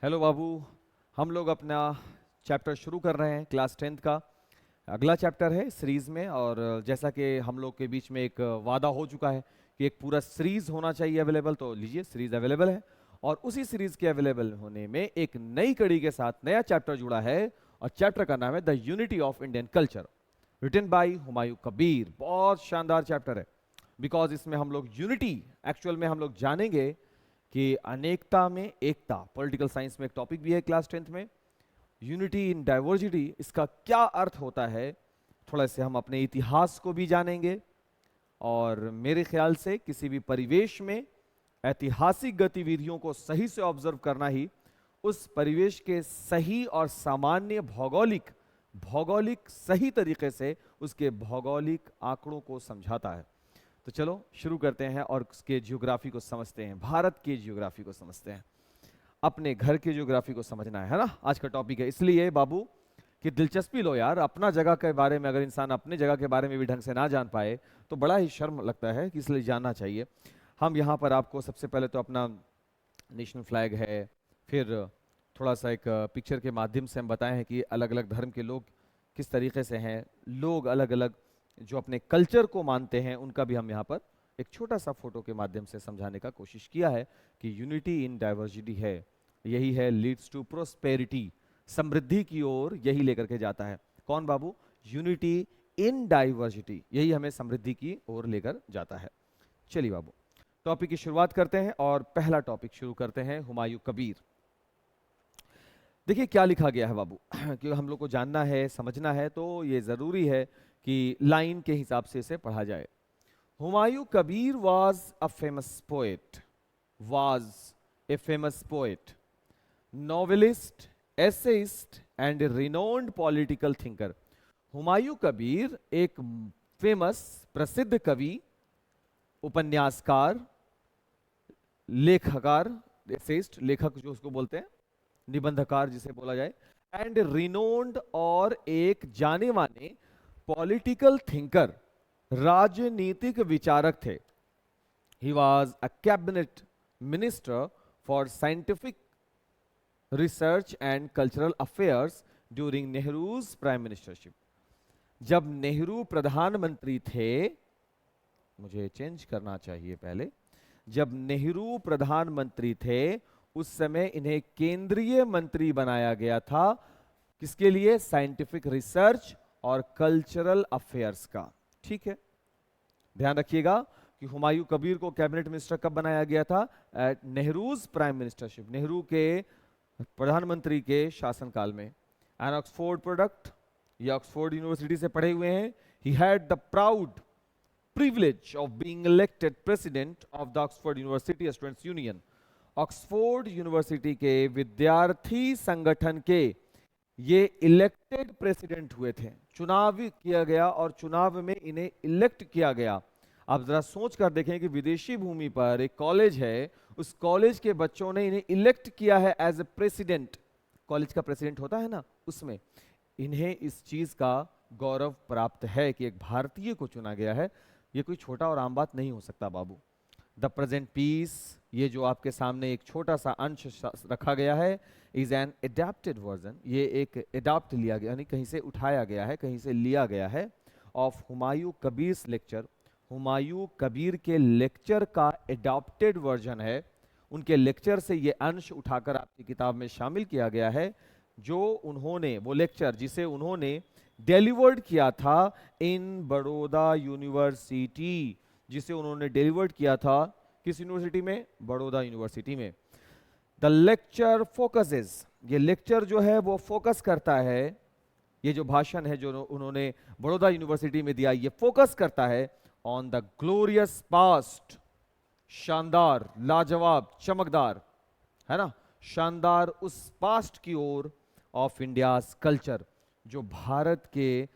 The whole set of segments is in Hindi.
हेलो बाबू। हम लोग अपना चैप्टर शुरू कर रहे हैं क्लास 10th का। अगला चैप्टर है सीरीज में, और जैसा कि हम लोग के बीच में एक वादा हो चुका है कि एक पूरा सीरीज होना चाहिए अवेलेबल, तो लीजिए सीरीज अवेलेबल है। और उसी सीरीज के अवेलेबल होने में एक नई कड़ी के साथ नया चैप्टर जुड़ा है, और चैप्टर का नाम है the unity of Indian culture, written by Humayun Kabir. बहुत शानदार चैप्टर है, बिकॉज इसमें हम लोग यूनिटी, एक्चुअल में हम लोग जानेंगे कि अनेकता में एकता, पॉलिटिकल साइंस में एक टॉपिक भी है क्लास 10th में, यूनिटी इन डाइवर्सिटी, इसका क्या अर्थ होता है। थोड़ा से हम अपने इतिहास को भी जानेंगे, और मेरे ख्याल से किसी भी परिवेश में ऐतिहासिक गतिविधियों को सही से ऑब्जर्व करना ही उस परिवेश के सही और सामान्य भौगोलिक भौगोलिक सही तरीके से उसके भौगोलिक आंकड़ों को समझाता है। तो चलो शुरू करते हैं और उसके जियोग्राफी को समझते हैं, भारत के जियोग्राफी को समझते हैं। अपने घर के जियोग्राफी को समझना है ना, आज का टॉपिक है। इसलिए बाबू कि दिलचस्पी लो यार, अपना जगह के बारे में अगर इंसान अपने जगह के बारे में भी ढंग से ना जान पाए तो बड़ा ही शर्म लगता है, कि इसलिए जानना चाहिए। हम यहाँ पर आपको सबसे पहले तो अपना नेशनल फ्लैग है, फिर थोड़ा सा एक पिक्चर के माध्यम से हम बताए हैं कि अलग अलग धर्म के लोग किस तरीके से हैं, लोग अलग अलग जो अपने कल्चर को मानते हैं उनका भी हम यहाँ पर एक छोटा सा फोटो के माध्यम से समझाने का कोशिश किया है कि यूनिटी इन डाइवर्सिटी है, यही है लीड्स टू प्रोस्पेरिटी, समृद्धि की ओर यही लेकर के जाता है। कौन बाबू? यूनिटी इन डाइवर्सिटी, यही हमें समृद्धि की ओर लेकर जाता है। चलिए बाबू टॉपिक की शुरुआत करते हैं, और पहला टॉपिक शुरू करते हैं हुमायूं कबीर। देखिए क्या लिखा गया है बाबू कि हम लोग को जानना है, समझना है, तो ये जरूरी है कि लाइन के हिसाब से इसे पढ़ा जाए। Humayun Kabir was a famous poet, was a famous poet, novelist, essayist and a renowned political thinker। Humayun Kabir एक फेमस प्रसिद्ध कवि, उपन्यासकार, लेखकार, एसेइस्ट लेखक जो उसको बोलते हैं, निबंधकार जिसे बोला जाए, एंड रिनोन्ड और एक जाने माने पॉलिटिकल थिंकर, राजनीतिक विचारक थे। He was a cabinet minister for scientific research and cultural affairs during Nehru's prime ministership. जब नेहरू प्रधानमंत्री थे, मुझे चेंज करना चाहिए पहले, जब नेहरू प्रधानमंत्री थे उस समय इन्हें केंद्रीय मंत्री बनाया गया था। किसके लिए? साइंटिफिक रिसर्च और कल्चरल अफेयर्स का। ठीक है, ध्यान रखिएगा कि हुमायूं कबीर को कैबिनेट मिनिस्टर कब बनाया गया था? At Nehru's prime ministership, Nehru के प्रधानमंत्री के शासनकाल में। एन ऑक्सफोर्ड प्रोडक्ट, ये ऑक्सफोर्ड यूनिवर्सिटी से पढ़े हुए हैं। He had the proud privilege of being elected president of the Oxford University Students Union। Oxford university के विद्यार्थी संगठन के ये इलेक्टेड प्रेसिडेंट हुए थे, चुनाव किया गया और चुनाव में इन्हें इलेक्ट किया गया। आप जरा सोच कर देखें कि विदेशी भूमि पर एक कॉलेज है, उस कॉलेज के बच्चों ने इन्हें इलेक्ट किया है एज ए प्रेसिडेंट। कॉलेज का प्रेसिडेंट होता है ना, उसमें इन्हें इस चीज का गौरव प्राप्त है कि एक भारतीय को चुना गया है। ये कोई छोटा और आम बात नहीं हो सकता बाबू। द प्रेजेंट पीस, ये जो आपके सामने एक छोटा सा अंश रखा गया है, इज एन एडेप्टेड वर्जन, ये एक एडाप्ट लिया गया, यानी कहीं से उठाया गया है, कहीं से लिया गया है, ऑफ हुमायूं कबीर लेक्चर। हुमायूं कबीर के लेक्चर का एडाप्टेड वर्जन है, उनके लेक्चर से ये अंश उठाकर आपकी किताब में शामिल किया गया है, जो उन्होंने, वो लेक्चर जिसे उन्होंने डिलीवर्ड किया था इन बड़ौदा यूनिवर्सिटी, जिसे उन्होंने डिलीवर्ड किया था किस यूनिवर्सिटी में? बड़ौदा यूनिवर्सिटी में। द लेक्चर फोकसेस, ये लेक्चर जो है वो फोकस करता है, ये जो भाषण है जो उन्होंने बड़ौदा यूनिवर्सिटी में दिया, ये फोकस करता है ऑन द ग्लोरियस पास्ट, शानदार, लाजवाब, चमकदार, है ना, शानदार उस पास्ट की ओर ऑफ इंडियाज कल्चर, जो भारत के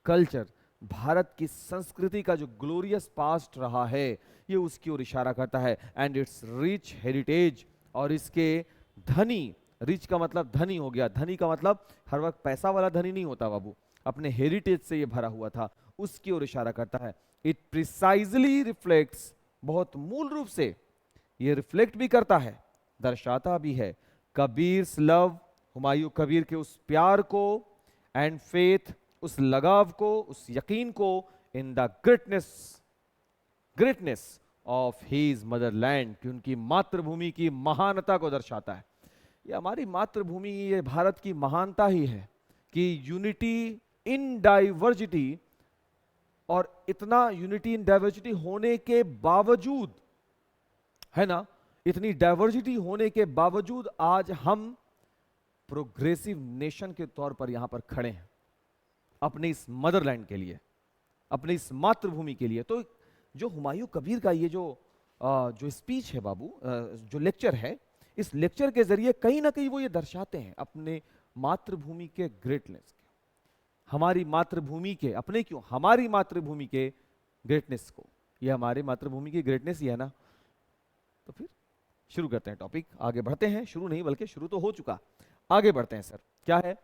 कल्चर, भारत की संस्कृति का जो ग्लोरियस पास्ट रहा है, ये उसकी ओर इशारा करता है। एंड इट्स रिच हेरिटेज, और इसके धनी, रिच का मतलब धनी हो गया, धनी का मतलब हर वक्त पैसा वाला धनी नहीं होता बाबू, अपने हेरिटेज से ये भरा हुआ था, उसकी ओर इशारा करता है। इट प्रिसाइजली रिफ्लेक्ट्स, बहुत मूल रूप से ये रिफ्लेक्ट भी करता है, दर्शाता भी है, कबीर्स लव, हुमायूं कबीर के उस प्यार को, एंड फेथ, उस लगाव को, उस यकीन को, in the greatness of his motherland, कि उनकी मातृभूमि की महानता को दर्शाता है। ये हमारी मातृभूमि, ये भारत की महानता ही है कि यूनिटी इन डाइवर्सिटी, और इतना यूनिटी इन डाइवर्सिटी होने के बावजूद, है ना, इतनी डाइवर्सिटी होने के बावजूद आज हम प्रोग्रेसिव नेशन के तौर पर यहां पर खड़े हैं अपने इस मदरलैंड के लिए, अपने इस मातृभूमि के लिए। तो जो हुमायूं कबीर का ये जो स्पीच है बाबू, जो लेक्चर है, इस लेक्चर के जरिए कहीं ना कहीं वो ये दर्शाते हैं अपने मातृभूमि के ग्रेटनेस के, हमारी मातृभूमि के, अपने क्यों, हमारी मातृभूमि के ग्रेटनेस को। ये हमारी मातृभूमि की ग्रेटनेस ही है ना। तो फिर शुरू करते हैं टॉपिक, आगे बढ़ते हैं। शुरू नहीं बल्कि शुरू तो हो चुका, आगे बढ़ते हैं सर। क्या है?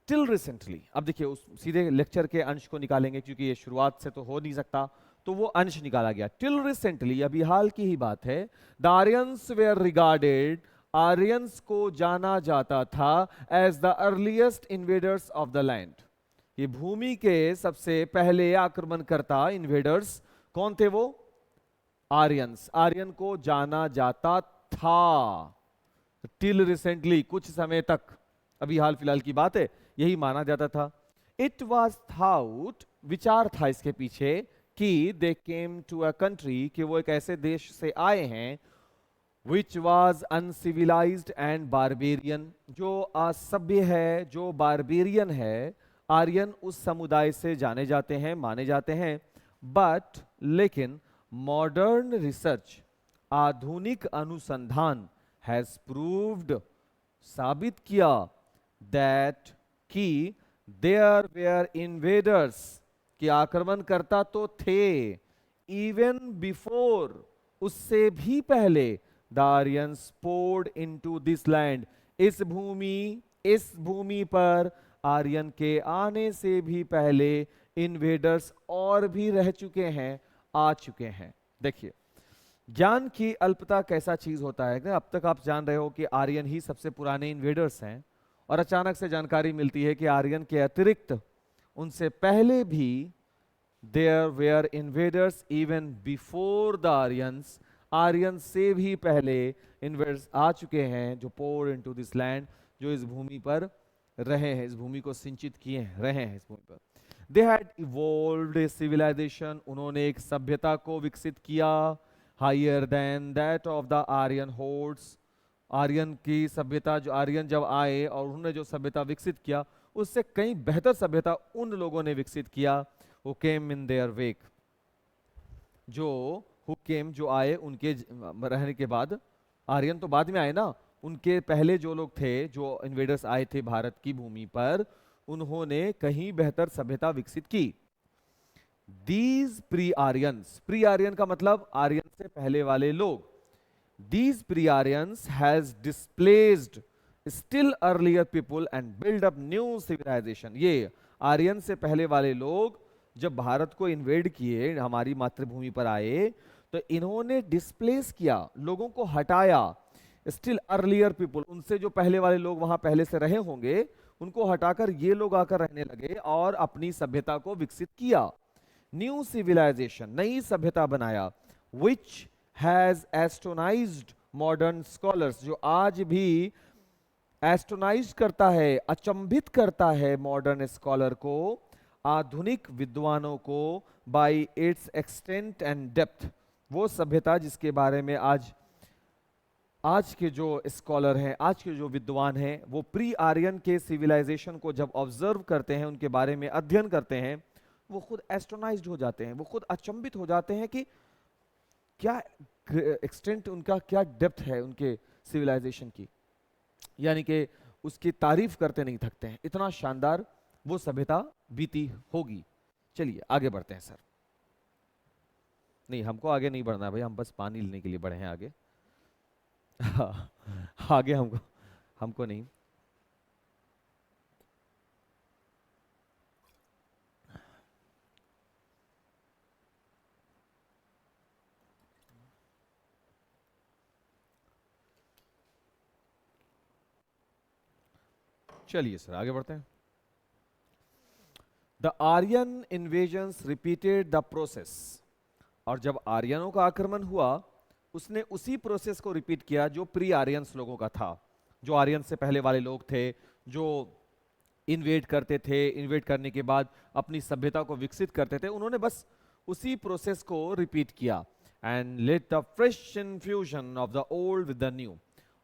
Till recently. अब देखिए उस सीधे लेक्चर के अंश को निकालेंगे क्योंकि ये शुरुआत से तो हो नहीं सकता, तो वो अंश निकाला गया। टिल रिसेंटली, अभी हाल की ही बात है, the Aryans were regarded, Aryans को जाना जाता था as the earliest invaders of the land. ये भूमि के सबसे पहले आक्रमणकर्ता, इन्वेडर्स कौन थे? वो आर्यंस। आर्यन को जाना जाता था टिल रिसेंटली, कुछ समय तक, अभी हाल फिलहाल की बात है, यही माना जाता था। इट वॉज थाउट, विचार था इसके पीछे कि दे केम टू अ कंट्री, कि वो एक ऐसे देश से आए हैं, which was uncivilised and barbarian, जो असभ्य है, जो बारबेरियन है। आर्यन उस समुदाय से जाने जाते हैं, माने जाते हैं। बट लेकिन मॉडर्न रिसर्च, आधुनिक अनुसंधान, हैज प्रूव्ड, साबित किया, दैट कि देयर वेयर इन्वेडर्स, कि आक्रमणकर्ता तो थे, इवन बिफोर, उससे भी पहले, the Aryans poured into this land, इस भूमि पर आर्यन के आने से भी पहले इन्वेडर्स और भी रह चुके हैं, आ चुके हैं। देखिए ज्ञान की अल्पता कैसा चीज होता है कि अब तक आप जान रहे हो कि आर्यन ही सबसे पुराने इन्वेडर्स हैं, और अचानक से जानकारी मिलती है कि आर्यन के अतिरिक्त उनसे पहले भी there were invaders even before the Aryans, Aryan से भी पहले इन्वेडर्स आ चुके हैं, जो पोर इनटू दिस लैंड, जो इस भूमि पर रहे हैं, इस भूमि को सिंचित किए हैं, रहे हैं इस भूमि पर। They had evolved a civilisation, उन्होंने एक सभ्यता को विकसित किया, higher than that of the Aryan hordes, Aryan की सभ्यता, जो आर्यन जब आए और उन्होंने जो सभ्यता विकसित किया, उससे कहीं बेहतर सभ्यता उन लोगों ने विकसित किया, who came in their wake, जो who came, जो आए उनके रहने के बाद। आर्यन तो बाद में आए ना, उनके पहले जो लोग थे, जो इन्वेडर्स आए थे भारत की भूमि पर, उन्होंने कहीं बेहतर सभ्यता विकसित की। These pre Aryans, pre Aryan का मतलब आर्यन से पहले वाले लोग, these pre-Aryans has displaced still earlier people and build up new civilization। ये आर्यन से पहले वाले लोग जब भारत को इन्वेड किए, हमारी मातृभूमि पर आए, तो इन्होंने डिस्प्लेस किया, लोगों को हटाया, स्टिल अर्लियर पीपुल, उनसे जो पहले वाले लोग वहां पहले से रहे होंगे, उनको हटाकर ये लोग आकर रहने लगे और अपनी सभ्यता को विकसित किया। न्यू सिविलाइजेशन, नई सभ्यता बनाया, विच हैज एस्टोनाइज्ड मॉडर्न स्कॉलर्स, जो आज भी एस्टोनाइज करता है, अचंभित करता है मॉडर्न स्कॉलर को, आधुनिक विद्वानों को, bye it's extent and depth. वो सभ्यता जिसके बारे में आज के जो स्कॉलर हैं, आज के जो विद्वान हैं, वो प्री आर्यन के सिविलाइजेशन को जब ऑब्जर्व करते हैं, उनके बारे में अध्ययन करते हैं, वो खुद एस्टोनाइज्ड हो जाते हैं, वो खुद अचंभित हो जाते हैं कि क्या एक्सटेंट उनका, क्या डेप्थ है उनके सिविलाइजेशन की, यानी कि उसकी तारीफ करते नहीं थकते हैं, इतना शानदार वो सभ्यता बीती होगी। चलिए आगे बढ़ते हैं सर। नहीं, हमको आगे नहीं बढ़ना भाई, हम बस पानी लेने के लिए बढ़े हैं आगे। आगे हमको नहीं। चलिए सर आगे बढ़ते हैं। The Aryan invasions repeated the process, और जब आर्यनों का आक्रमण हुआ उसने उसी प्रोसेस को रिपीट किया जो प्री आर्यंस लोगों का था, जो आर्यन से पहले वाले लोग थे, जो इन्वेड करते थे, इन्वेड करने के बाद अपनी सभ्यता को विकसित करते थे, उन्होंने बस उसी प्रोसेस को रिपीट किया। And let the fresh infusion of the old with the new,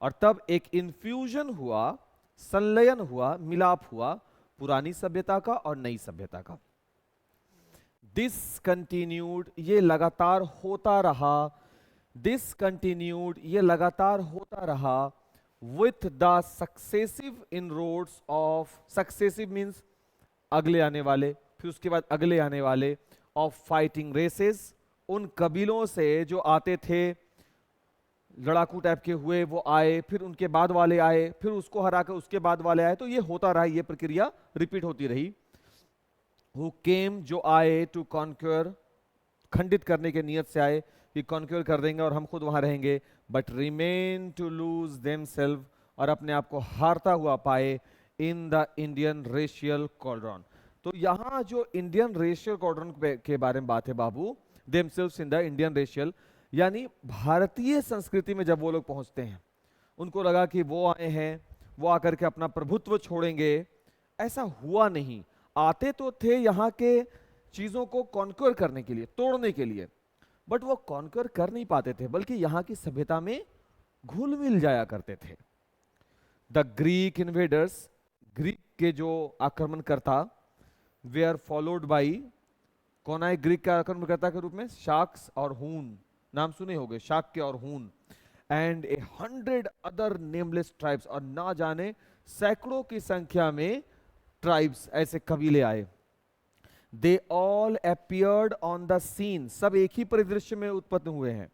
और तब एक इन्फ्यूजन हुआ, संलयन हुआ, मिलाप हुआ पुरानी सभ्यता का और नई सभ्यता का। दिस कंटिन्यूड, ये लगातार होता रहा, दिस कंटिन्यूड, ये लगातार होता रहा with the successive inroads of, successive means अगले आने वाले, फिर उसके बाद अगले आने वाले, ऑफ फाइटिंग रेसेस, उन कबीलों से जो आते थे, लड़ाकू टाइप के हुए वो आए, फिर उनके बाद वाले आए, फिर उसको हरा कर उसके बाद वाले आए, तो ये होता रहा, ये प्रक्रिया रिपीट होती रही। हु केम, जो आए, टू कॉन्क्योर, खंडित करने के नियत से आए कि कॉन्क्योर कर देंगे और हम खुद वहां रहेंगे, but remain to lose themselves, और अपने आप को हारता हुआ पाए in the Indian racial cauldron. तो यहां जो इंडियन रेशियल कॉल्ड्रॉन के बारे में बात है बाबू, themselves in the Indian racial, यानी भारतीय संस्कृति में जब वो लोग पहुंचते हैं, उनको लगा कि वो आए हैं, वो आकर के अपना प्रभुत्व छोड़ेंगे। ऐसा हुआ नहीं। आते तो थे यहाँ के चीजों को कॉन्क्योर करने के लिए, तोड़ने के लिए, बट वो कॉन्क्योर कर नहीं पाते थे, बल्कि यहाँ की सभ्यता में घुल मिल जाया करते थे। द ग्रीक इन्वेडर्स, ग्रीक के जो आक्रमणकर्ता, वेयर फॉलोड बाई, कौन आए ग्रीक का आक्रमणकर्ता के रूप में? शाक्स और हून, नाम सुने होंगे, शाक्य और हून, एंड 100 अदर नेमलेस ट्राइब्स, और ना जाने सैकड़ों की संख्या में ट्राइब्स, ऐसे कबीले आए। They all appeared on the scene, सब एक ही परिदृश्य में उत्पन्न हुए हैं,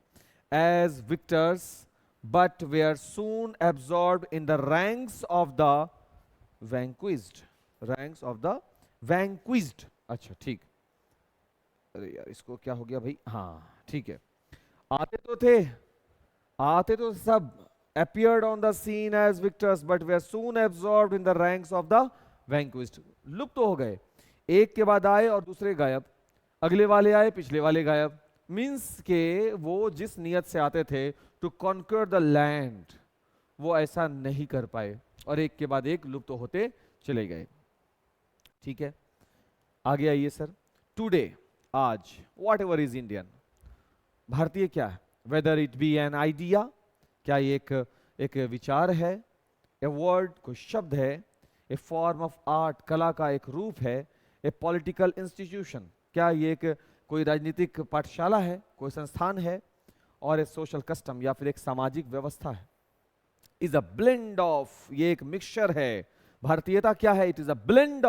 as victors, but were soon absorbed in the ranks of the vanquished, ranks of the vanquished. अच्छा ठीक, अरे यार इसको क्या हो गया भाई, हाँ ठीक है। आते तो सब, appeared on the scene as victors but were soon absorbed in the ranks of the vanquished, लुप्त तो हो गए, एक के बाद आए और दूसरे गायब, अगले वाले आए, पिछले वाले गायब। मीन्स के वो जिस नियत से आते थे टू कॉन्कर द लैंड, वो ऐसा नहीं कर पाए और एक के बाद एक लुप्त तो होते चले गए। ठीक है, आगे आइए सर। टुडे, आज, वॉट एवर इज इंडियन, भारतीय क्या है? Whether it be an idea, क्या ये एक विचार है, ए वर्ड, कोई शब्द है, ए फॉर्म ऑफ आर्ट, कला का एक रूप है, ए पॉलिटिकल इंस्टीट्यूशन, क्या ये एक कोई राजनीतिक पाठशाला है, कोई संस्थान है, और ए सोशल कस्टम, या फिर एक सामाजिक व्यवस्था है। इज अ ब्लेंड ऑफ, ये एक मिक्सचर है। भारतीयता क्या है? It is a blend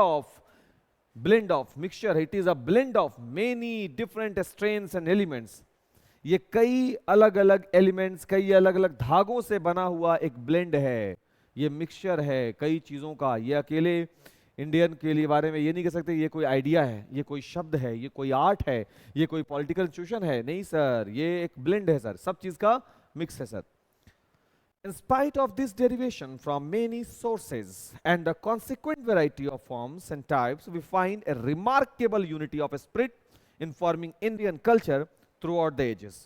of mixture, it is a blend of many different strains and elements. ये कई अलग अलग एलिमेंट्स, कई अलग अलग धागों से बना हुआ एक ब्लेंड है, ये मिक्सचर है कई चीजों का। ये अकेले इंडियन के लिए बारे में ये नहीं कह सकते ये कोई आइडिया है, ये कोई शब्द है, ये कोई आर्ट है, ये कोई पॉलिटिकल इंस्टीट्यूशन है, नहीं सर, ये एक ब्लेंड है सर, सब चीज का मिक्स है sir. In spite of this derivation from many sources and the consequent variety of forms and types, we find a remarkable unity of spirit in forming Indian culture throughout the ages.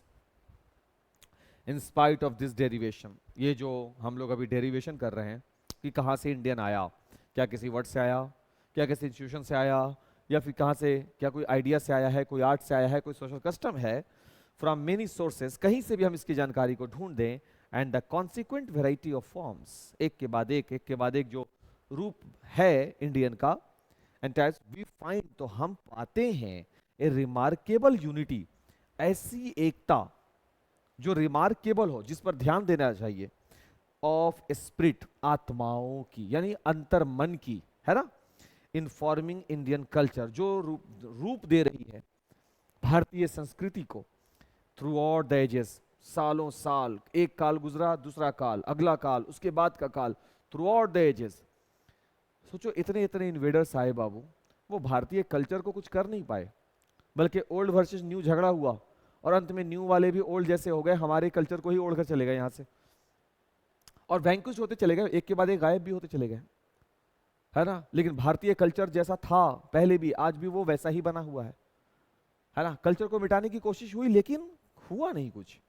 In spite of this derivation, ये जो हम लोग अभी डेरिवेशन कर रहे हैं कि कहाँ से इंडियन आया, क्या किसी वर्ड से आया, क्या किसी इंस्टीट्यूशन से आया, या फिर कहाँ से, क्या कोई आइडिया से आया है, कोई आर्ट से आया है, कोई सोशल कस्टम है, फ्रॉम मेनी सोर्सेज, कहीं से भी हम इसकी जानकारी को ढूंढ दें, and the consequent variety of forms, एक के बाद एक जो रूप है इंडियन का, एंड टाइप्स वी फाइंड, तो हम पाते हैं ए रिमार्केबल यूनिटी, ऐसी एकता जो रिमार्केबल हो, जिस पर ध्यान देना चाहिए, ऑफ स्पिरिट, आत्माओं की, यानी अंतर मन की, है ना, इन फॉर्मिंग इंडियन कल्चर, जो रूप दे रही है भारतीय संस्कृति को, थ्रू आउट द एजेस, सालों साल, एक काल गुजरा, दूसरा काल, अगला काल, उसके बाद का काल, थ्रू आउट द एजेस। सोचो इतने इतने इन्वेडर्स आए बाबू, वो भारतीय कल्चर को कुछ कर नहीं पाए, बल्कि ओल्ड वर्सेस न्यू झगड़ा हुआ, और अंत में न्यू वाले भी ओल्ड जैसे हो गए, हमारे कल्चर को ही ओढ़ कर चले गए यहाँ से, और वैंक्विश होते चले गए, एक के बाद एक गायब भी होते चले गए। है ना। लेकिन भारतीय कल्चर जैसा था पहले भी, आज भी वो वैसा ही बना हुआ है ना। कल्चर को मिटाने की कोशिश हुई लेकिन हुआ नहीं कुछ।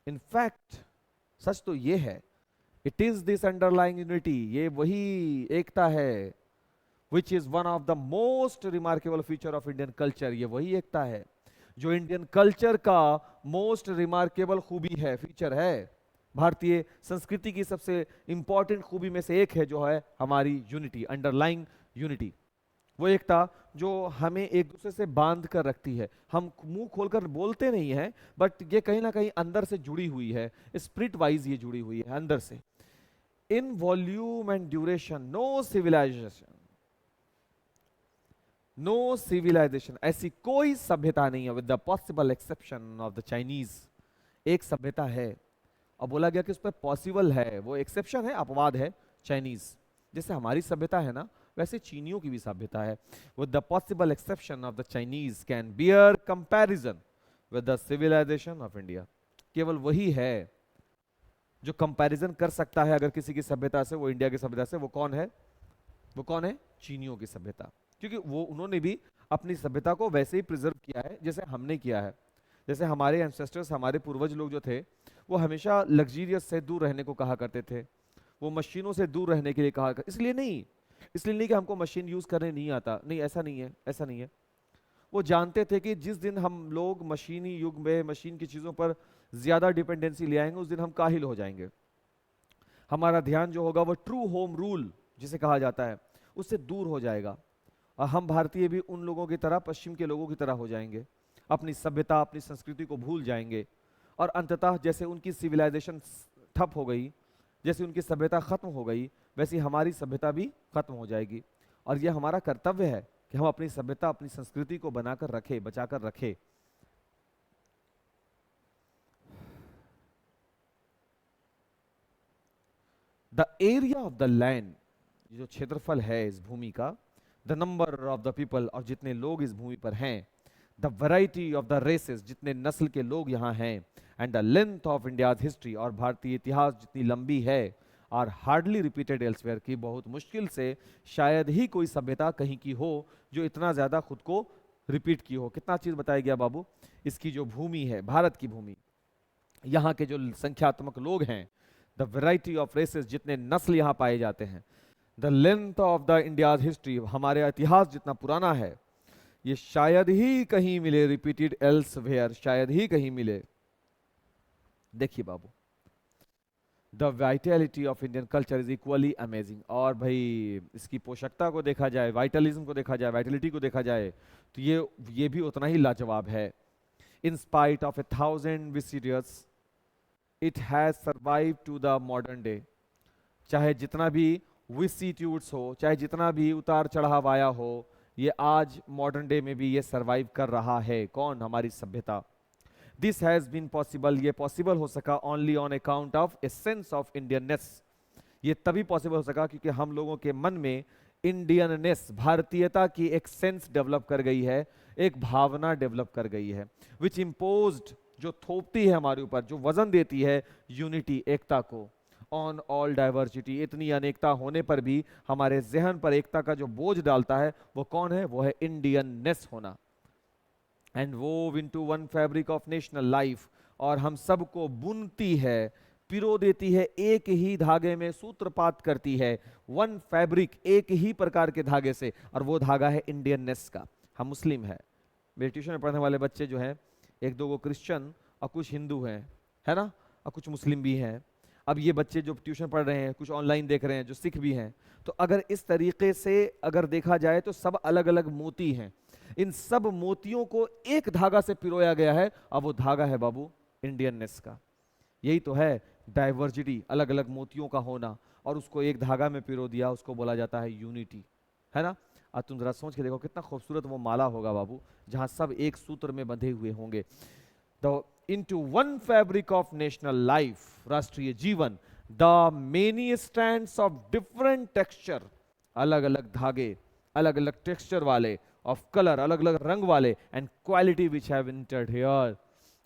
इनफैक्ट सच तो ये है, it is this underlying unity, ये वही एकता है, which is one of the most remarkable feature of Indian culture. ये वही एकता है जो इंडियन कल्चर का मोस्ट रिमार्केबल खूबी है, फीचर है। भारतीय संस्कृति की सबसे इंपॉर्टेंट खूबी में से एक है जो है हमारी यूनिटी, अंडरलाइंग यूनिटी। वो एकता जो हमें एक दूसरे से बांध कर रखती है। हम मुंह खोलकर बोलते नहीं हैं, बट ये कहीं ना कहीं अंदर से जुड़ी हुई है, स्पिरिट वाइज ये जुड़ी हुई है अंदर से। In volume and duration no civilisation, ऐसी कोई सभ्यता नहीं है, with the possible exception of the Chinese. एक सभ्यता है और बोला गया कि उस पर पॉसिबल है, वो एक्सेप्शन है, अपवाद है, चाइनीज। जैसे हमारी सभ्यता है ना, वैसे चीनियों की भी सभ्यता है। With the possible exception of the Chinese can bear comparison with the civilisation of India. केवल वही है जो कंपैरिजन कर सकता है अगर किसी की सभ्यता से, वो इंडिया की सभ्यता से। वो कौन है? वो कौन है? चीनियों की सभ्यता। क्योंकि वो उन्होंने भी अपनी सभ्यता को वैसे ही प्रिजर्व किया है जैसे हमने किया है। जैसे हमारे एंसेस्टर्स, हमारे पूर्वज लोग जो थे, वो हमेशा लग्जीरियस से दूर रहने को कहा करते थे, वो मशीनों से दूर रहने के लिए कहा करते। इसलिए नहीं कि हमको मशीन यूज करने नहीं आता, नहीं, ऐसा नहीं है, ऐसा नहीं है। वो जानते थे कि जिस दिन हम लोग मशीनी युग में मशीन की चीजों पर ज्यादा डिपेंडेंसी ले आएंगे, उस दिन हम काहिल हो जाएंगे। हमारा ध्यान जो होगा वो ट्रू होम रूल जिसे कहा जाता है, उससे दूर हो जाएगा। और हम भारतीय भी उन लोगों की तरह, पश्चिम के लोगों की तरह हो जाएंगे, अपनी सभ्यता, अपनी संस्कृति को भूल जाएंगे। और अंततः जैसे उनकी सिविलाइजेशन ठप हो गई, जैसे उनकी सभ्यता खत्म हो गई, वैसी हमारी सभ्यता भी खत्म हो जाएगी। और यह हमारा कर्तव्य है कि हम अपनी सभ्यता, अपनी संस्कृति को बनाकर रखे, बचाकर रखे। The area of the land, जो क्षेत्रफल है इस भूमि का, the number of the people, और जितने लोग इस भूमि पर हैं, the variety of the races, जितने नस्ल के लोग यहाँ हैं, and the length of India's history, और भारतीय इतिहास जितनी लंबी है, आर हार्डली रिपीटेड एल्सवेयर, की बहुत मुश्किल से शायद ही कोई सभ्यता कहीं की हो जो इतना ज्यादा खुद को रिपीट की हो। कितना चीज बताया गया बाबू, इसकी जो भूमि है, भारत की भूमि, यहाँ के जो संख्यात्मक लोग हैं, द वैरायटी ऑफ रेसेस, जितने नस्ल यहाँ पाए जाते हैं, the length of the India's history, हमारे इतिहास जितना पुराना है, ये शायद ही कहीं मिले, रिपीटेड एल्सवेयर, शायद ही कहीं मिले। देखिए बाबू, the vitality of Indian culture is equally amazing. और भाई इसकी पोषकता को देखा जाए, वाइटलिज्म को देखा जाए, वाइटलिटी को देखा जाए, तो ये भी उतना ही लाजवाब है। In spite of 1000 visitors, it has survive to the modern day. चाहे जितना भी विसिट्यूड्स हो, चाहे जितना भी उतार चढ़ाव आया हो, ये आज मॉडर्न डे में भी ये सर्वाइव कर रहा है। कौन? हमारी सभ्यता। दिस हैज बीन पॉसिबल, ये पॉसिबल हो सका only on account of a sense of Indianness. ये तभी पॉसिबल हो सका क्योंकि हम लोगों के मन में इंडियननेस, भारतीयता की एक सेंस डेवलप कर गई है, एक भावना डेवलप कर गई है, विच इम्पोज्ड, जो थोपती है हमारे ऊपर, जो वजन देती है यूनिटी, एकता को, ऑन ऑल डाइवर्सिटी। इतनी अनेकता होने पर भी हमारे जहन पर एकता का जो बोझ डालता है, वो कौन है? वो है इंडियननेस होना। And वोव into one fabric of national life, और हम सबको बुनती है, पिरो देती है, एक ही धागे में सूत्रपात करती है, वन फैब्रिक, एक ही प्रकार के धागे से, और वो धागा है इंडियननेस का। हम मुस्लिम है, मेरे ट्यूशन में पढ़ने वाले बच्चे जो हैं, एक दो को क्रिश्चियन और कुछ हिंदू हैं, है ना, और कुछ मुस्लिम भी हैं। अब ये बच्चे जो ट्यूशन पढ़ रहे हैं, कुछ ऑनलाइन देख रहे हैं, जो सिख भी हैं, तो अगर इस तरीके से अगर देखा जाए तो सब अलग अलग मोती हैं। इन सब मोतियों को एक धागा से पिरोया गया है, अब वो धागा है बाबू इंडियननेस का। यही तो है डाइवर्सिटी, अलग अलग मोतियों का होना, और उसको एक धागा में पिरो दिया, उसको बोला जाता है यूनिटी, है ना। अब तुम जरा सोच के देखो कितना खूबसूरत वो माला होगा बाबू, जहां सब एक सूत्र में बंधे हुए होंगे। The into one fabric of national life, राष्ट्रीय जीवन, the many strands of different texture, अलग अलग धागे, अलग अलग टेक्सचर वाले, of color, अलग अलग रंग वाले, and quality which have entered here,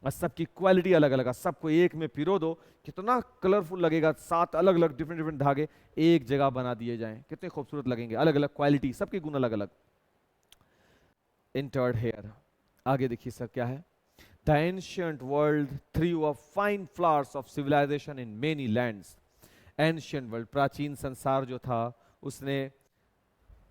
और सबकी क्वालिटी अलग अलग है, सबको एक में पिरो दो, कितना कलरफुल लगेगा, 7 अलग अलग डिफरेंट डिफरेंट धागे एक जगह बना दिए जाएं, कितने खूबसूरत लगेंगे, अलग अलग क्वालिटी, सबके गुण अलग अलग। इंटर्ड हेयर, आगे देखिए सर क्या है। The ancient world through a fine flowers of civilisation in many lands. Ancient world, प्राचीन संसार जो था, उसने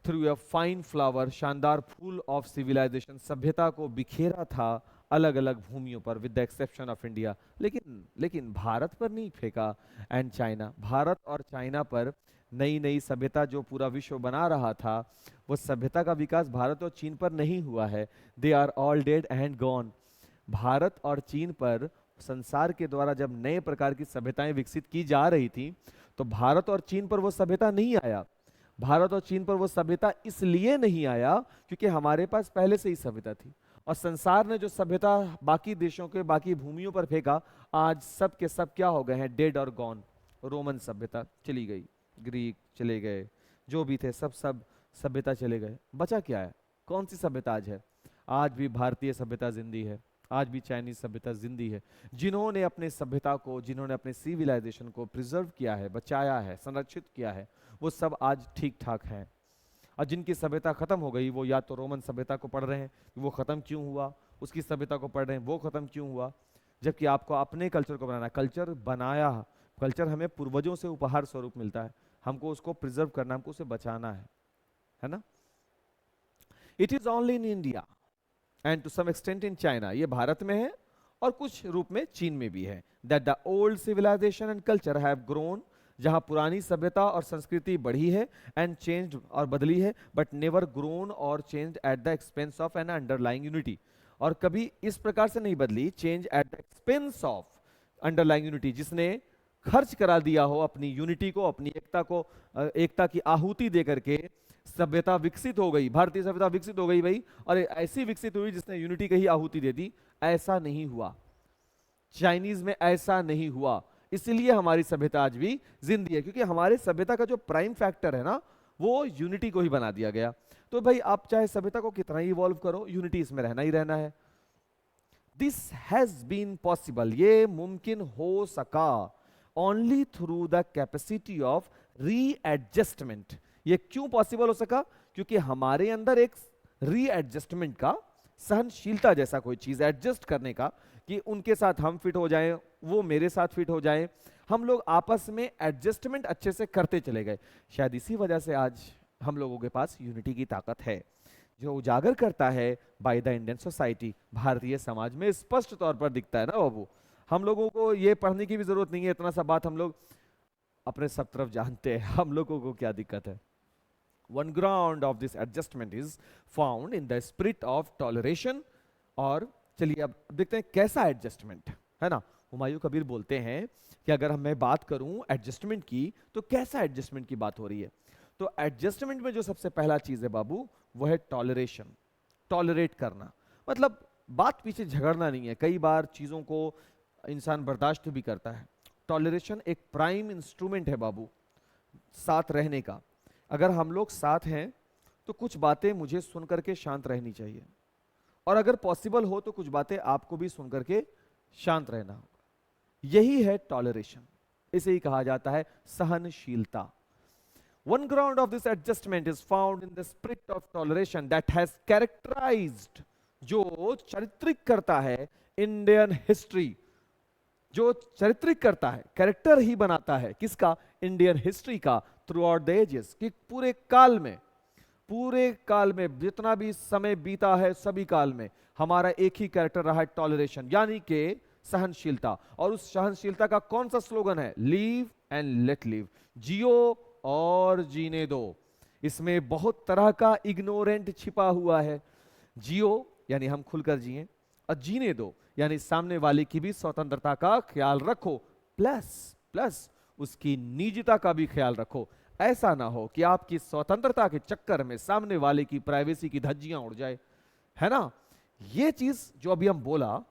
थ्रू अ फाइन फ्लावर, शानदार फूल ऑफ सिविलाइजेशन, सभ्यता को बिखेरा था अलग अलग भूमियों पर, with the exception of India. लेकिन भारत पर नहीं फेंका, एंड चाइना, भारत और चाइना पर नई नई सभ्यता जो पूरा विश्व बना रहा था, वो सभ्यता का विकास भारत और चीन पर नहीं हुआ है। They are all dead and gone. भारत और चीन पर संसार के द्वारा जब नए प्रकार की सभ्यताएं विकसित की जा रही थी, तो भारत और चीन पर वो सभ्यता नहीं आया। भारत और चीन पर वो सभ्यता इसलिए नहीं आया क्योंकि हमारे पास पहले से ही सभ्यता थी, और संसार ने जो सभ्यता बाकी देशों के बाकी भूमियों पर फेंका, आज सब के सब क्या हो गए हैं, डेड और गॉन। रोमन सभ्यता चली गई, ग्रीक चले गए, जो भी थे सब सब सभ्यता चले गए, बचा क्या है, कौन सी सभ्यता आज है? आज भी भारतीय सभ्यता जिंदी है, आज भी चाइनीज सभ्यता जिंदी है। जिन्होंने अपने सभ्यता को, जिन्होंने अपने सिविलाइजेशन को प्रिजर्व किया है, बचाया है, संरक्षित किया है, वो सब आज ठीक ठाक हैं। और जिनकी सभ्यता खत्म हो गई, वो या तो रोमन सभ्यता को पढ़ रहे हैं, वो खत्म क्यों हुआ, उसकी सभ्यता को पढ़ रहे हैं, वो खत्म क्यों हुआ, जबकि आपको अपने कल्चर को बनाना है। कल्चर बनाया, कल्चर हमें पूर्वजों से उपहार स्वरूप मिलता है, हमको उसको प्रिजर्व करना, हमको उसे बचाना है ना। It is only in India and to some extent in China, ये भारत में है और कुछ रूप में चीन में भी है, that the old civilisation and culture have grown, जहां पुरानी सभ्यता और संस्कृति बढ़ी है, एंड चेंज्ड और बदली है, बट नेवर ग्रोन और changed at the expense of N underlying unity, और कभी इस प्रकार से नहीं बदली, change at the expense of underlying unity, जिसने खर्च करा दिया हो अपनी यूनिटी को, अपनी एकता को, एकता की आहुति दे करके सभ्यता विकसित हो गई, भारतीय सभ्यता विकसित हो गई भाई, और ऐसी विकसित हुई जिसने यूनिटी की ही आहुति दे दी। ऐसा नहीं हुआ, चाइनीज में ऐसा नहीं हुआ, इसलिए हमारी सभ्यता आज भी जिंदी है, क्योंकि हमारे सभ्यता का जो प्राइम फैक्टर है ना, वो यूनिटी को ही बना दिया गया। तो भाई आप चाहे सभ्यता को कितना ही इवॉल्व करो, यूनिटी इसमें रहना ही रहना है। दिस हैज बीन पॉसिबल, ये मुमकिन हो सका, only through the capacity of readjustment. ये क्यों पॉसिबल हो सका? क्योंकि हमारे अंदर एक रीएडजस्टमेंट का, सहनशीलता जैसा कोई चीज, एडजस्ट करने का, कि उनके साथ हम फिट हो जाएं, वो मेरे साथ फिट हो जाएं, हम लोग आपस में एडजस्टमेंट अच्छे से करते चले गए। शायद इसी वजह से आज हम लोगों के पास यूनिटी की ताकत है, जो उजागर करता है by the Indian society, Bharatiya Samaj में स्पष्ट तौर पर दिखता है ना बाबू। हम लोगों को ये पढ़ने की भी जरूरत नहीं है, इतना सा बात हम लोग अपने सब तरफ जानते हैं, हम लोगों को क्या दिक्कत है। One ground of this adjustment is found in the spirit of toleration। और चलिए अब देखते हैं कैसा एडजस्टमेंट है ना। हुमायूं कबीर बोलते हैं कि अगर मैं बात करूं एडजस्टमेंट की, तो कैसा एडजस्टमेंट की बात हो रही है। तो एडजस्टमेंट में जो सबसे पहला चीज है बाबू, वो है टॉलरेशन, टॉलरेट करना। मतलब बात पीछे झगड़ना नहीं है, कई बार चीजों को इंसान बर्दाश्त भी करता है। टॉलरेशन एक प्राइम इंस्ट्रूमेंट है बाबू साथ रहने का। अगर हम लोग साथ हैं तो कुछ बातें मुझे सुन करके शांत रहनी चाहिए, और अगर पॉसिबल हो तो कुछ बातें आपको भी सुन करके शांत रहना होगा। यही है टॉलरेशन, इसे ही कहा जाता है सहनशीलता। One ground of this adjustment is found in the spirit of toleration that has characterized, जो चारित्रिक करता है इंडियन हिस्ट्री, जो चारित्रिक करता है, कैरेक्टर ही बनाता है किसका, इंडियन हिस्ट्री का, थ्रू आउट द एजेस, कि पूरे काल में जितना भी समय बीता है, सभी काल में हमारा एक ही कैरेक्टर रहा है, टॉलरेशन, यानी कि सहनशीलता। और उस सहनशीलता का कौन सा स्लोगन है, लीव एंड लेट लिव, जियो और जीने दो। इसमें बहुत तरह का इग्नोरेंट छिपा हुआ है। जियो यानी हम खुलकर जिए, और जीने दो यानी सामने वाले की भी स्वतंत्रता का ख्याल रखो, प्लस उसकी निजता का भी ख्याल रखो। ऐसा ना हो कि आपकी स्वतंत्रता के चक्कर में सामने वाले की प्राइवेसी की धज्जियां उड़ जाए, है ना। ये चीज जो अभी हम बोला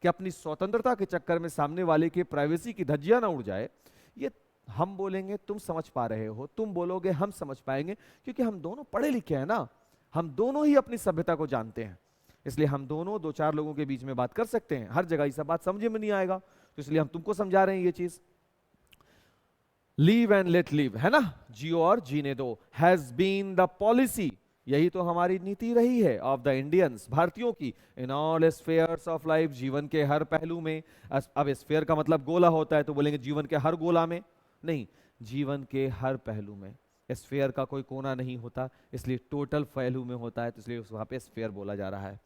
कि अपनी स्वतंत्रता के चक्कर में सामने वाले की प्राइवेसी की धज्जियां ना उड़ जाए, ये हम बोलेंगे तुम समझ पा रहे हो, तुम बोलोगे हम समझ पाएंगे, क्योंकि हम दोनों पढ़े लिखे हैं ना, हम दोनों ही अपनी सभ्यता को जानते हैं। इसलिए हम दोनों दो चार लोगों के बीच में बात कर सकते हैं, हर जगह ये सब बात समझ में नहीं आएगा, तो इसलिए हम तुमको समझा रहे हैं ये चीज। लीव एंड लेट लिव, है ना, जियो और जीने दो, हैज बीन द पॉलिसी, यही तो हमारी नीति रही है, ऑफ द इंडियंस, भारतीयों की, in all spheres of life, जीवन के हर पहलू में। अब स्फेयर का मतलब गोला होता है, तो बोलेंगे जीवन के हर गोला में, नहीं, जीवन के हर पहलू में। स्फेयर का कोई कोना नहीं होता, इसलिए टोटल पहलू में होता है, तो इसलिए वहां पे स्फेयर बोला जा रहा है।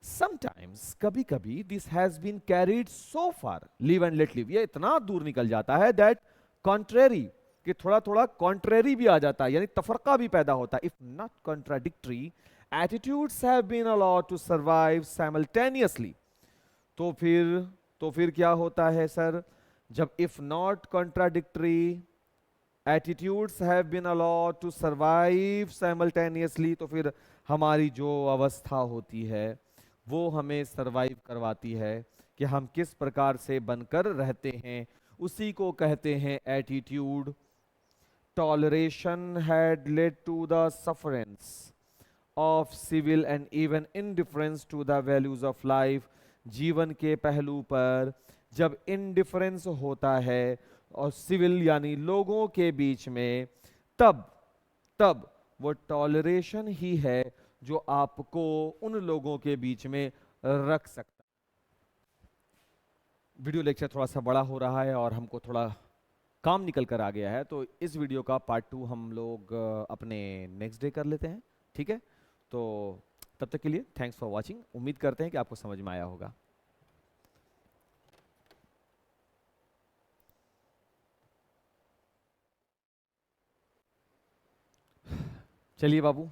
समटाइम्स, कभी कभी, this has been carried so far, live and let live, ये इतना दूर निकल जाता है, दैट कॉन्ट्रेरी, कि थोड़ा थोड़ा कॉन्ट्रेरी भी आ जाता है, यानी तफरका भी पैदा होता है। If not contradictory, attitudes have been allowed to survive simultaneously, तो फिर क्या होता है सर, जब if not contradictory attitudes have been allowed to survive simultaneously, तो फिर हमारी जो अवस्था होती है वो हमें सर्वाइव करवाती है कि हम किस प्रकार से बनकर रहते हैं, उसी को कहते हैं attitude. Toleration had led to the sufferance of civil and even indifference to the values of life, जीवन के पहलू पर जब इनडिफरेंस होता है और सिविल यानी लोगों के बीच में, तब वो टॉलरेशन ही है जो आपको उन लोगों के बीच में रख सकता। वीडियो लेक्चर थोड़ा सा बड़ा हो रहा है और हमको थोड़ा काम निकल कर आ गया है, तो इस वीडियो का पार्ट 2 हम लोग अपने नेक्स्ट डे कर लेते हैं, ठीक है। तो तब तक के लिए थैंक्स फॉर वॉचिंग, उम्मीद करते हैं कि आपको समझ में आया होगा। चलिए बाबू,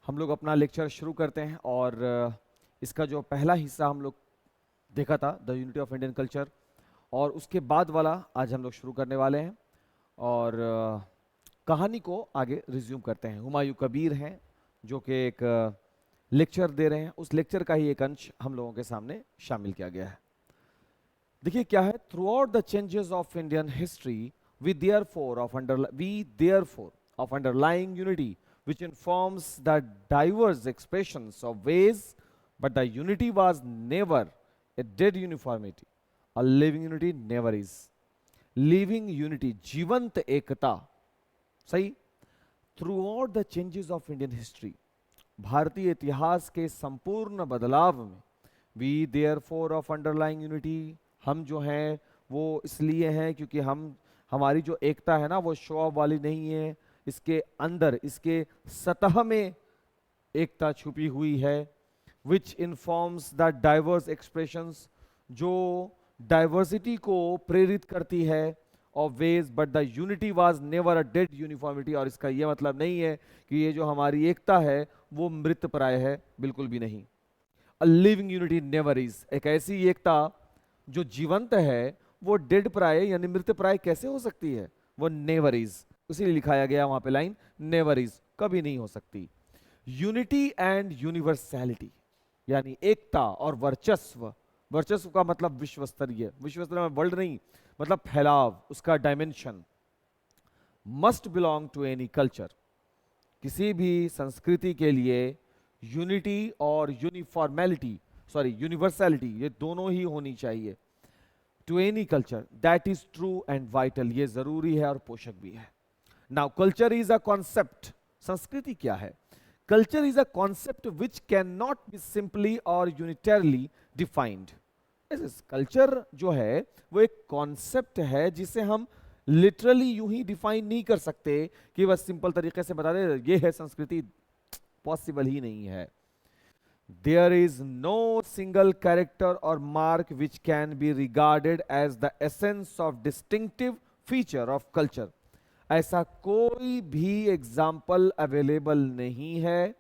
हम लोग अपना लेक्चर शुरू करते हैं, और इसका जो पहला हिस्सा हम लोग देखा था, the unity of Indian culture, और उसके बाद वाला आज हम लोग शुरू करने वाले हैं, और कहानी को आगे रिज्यूम करते हैं। हुमायूं कबीर हैं जो कि एक लेक्चर दे रहे हैं, उस लेक्चर का ही एक अंश हम लोगों के सामने शामिल किया गया है। देखिए क्या है, throughout the changes of Indian history we therefore of underlying unity which informs the diverse expressions of ways, but the unity was never a dead uniformity. A living unity never is. Living unity, जीवंत एकता, सही। Throughout the changes of Indian history, भारतीय इतिहास के संपूर्ण बदलाव में, we therefore of underlying unity, हम जो हैं वो इसलिए हैं क्योंकि हमारी जो एकता है ना, वो शो ऑफ वाली नहीं है, इसके अंदर, इसके सतह में एकता छुपी हुई है। विच इन्फॉर्म्स द डाइवर्स एक्सप्रेशंस, जो डाइवर्सिटी को प्रेरित करती है, of ways, but the unity was never a dead uniformity, और इसका यह मतलब नहीं है कि ये जो हमारी एकता है वो मृत प्राय है, बिल्कुल भी नहीं। A living unity never is, एक ऐसी एकता जो जीवंत है वो डेड प्राय यानी मृत प्राय कैसे हो सकती है, वो नेवर इज, उसी लिखाया गया वहां पे लाइन, नेवर इज, कभी नहीं हो सकती। यूनिटी एंड यूनिवर्सैलिटी, यानी एकता और वर्चस्व, वर्चस्व का मतलब विश्व स्तरीय, विश्व स्तरीय में वर्ल्ड नहीं, मतलब फैलाव, उसका dimension, must belong to any culture, किसी भी संस्कृति के लिए यूनिटी और यूनिवर्सैलिटी, ये दोनों ही होनी चाहिए। To any culture, that is true and vital, ये जरूरी है और पोषक भी है। Now culture is a concept, संस्कृति क्या है? Culture is a concept which can not be simply और यूनिटरली डिफाइंड। कल्चर जो है वो एक कॉन्सेप्ट है जिसे हम लिटरली यूं ही डिफाइन नहीं कर सकते कि बस सिंपल तरीके से बता दे ये है संस्कृति, पॉसिबल ही नहीं है। There is no single character or mark which can be regarded as the essence of distinctive feature of culture. ऐसा कोई भी एग्जाम्पल अवेलेबल नहीं है,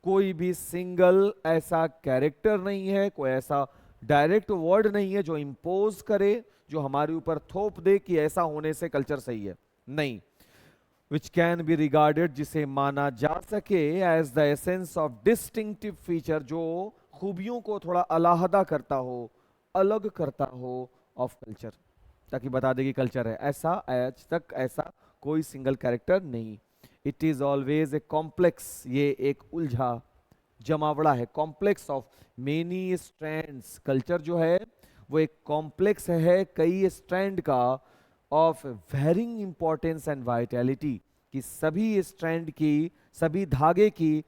कोई भी सिंगल ऐसा कैरेक्टर नहीं है, कोई ऐसा डायरेक्ट वर्ड नहीं है जो इंपोज करे, जो हमारे ऊपर थोप दे कि ऐसा होने से कल्चर सही है, नहीं। Which can be regarded, जिसे माना जा सके as the essence of distinctive feature, जो खूबियों को थोड़ा अलहदा करता हो, अलग करता हो of culture, ताकि बता दे कि कल्चर है। ऐसा आज तक ऐसा कोई सिंगल कैरेक्टर नहीं। It is always a complex, ये एक उलझा जमावड़ा है, complex of many strands. Culture जो है वो एक कॉम्प्लेक्स है कई स्ट्रैंड का, of varying importance and vitality, कि सभी स्ट्रैंड की, सभी धागे की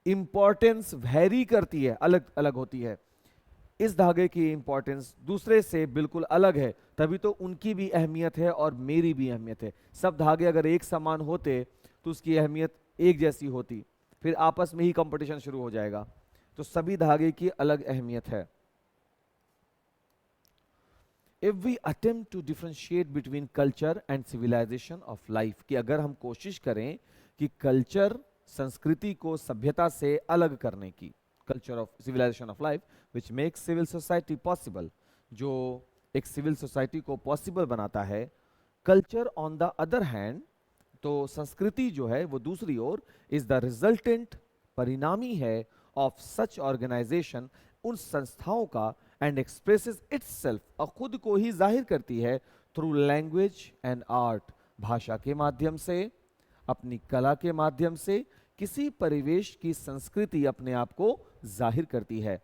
इंपॉर्टेंस वेरी करती है, अलग अलग होती है। इस धागे की इंपॉर्टेंस दूसरे से बिल्कुल अलग है, तभी तो उनकी भी अहमियत है और मेरी भी अहमियत है। सब धागे अगर एक समान होते तो उसकी अहमियत एक जैसी होती, फिर आपस में ही कंपटीशन शुरू हो जाएगा। तो सभी धागे की अलग अहमियत है। If we attempt to differentiate between culture and civilization of life, कि अगर हम कोशिश करें कि कल्चर, संस्कृति को सभ्यता से अलग करने की, culture of civilisation of life which makes civil society possible, जो एक सिविल सोसाइटी को पॉसिबल बनाता है। Culture on the other hand, तो संस्कृति जो है वो दूसरी ओर, इज द रिजल्टेंट, परिणामी है, ऑफ सच ऑर्गेनाइजेशन, उन संस्थाओं का, एंड एक्सप्रेसेस इटसेल्फ, और खुद को ही जाहिर करती है, थ्रू लैंग्वेज एंड आर्ट, भाषा के माध्यम से, अपनी कला के माध्यम से किसी परिवेश की संस्कृति अपने आप को जाहिर करती है।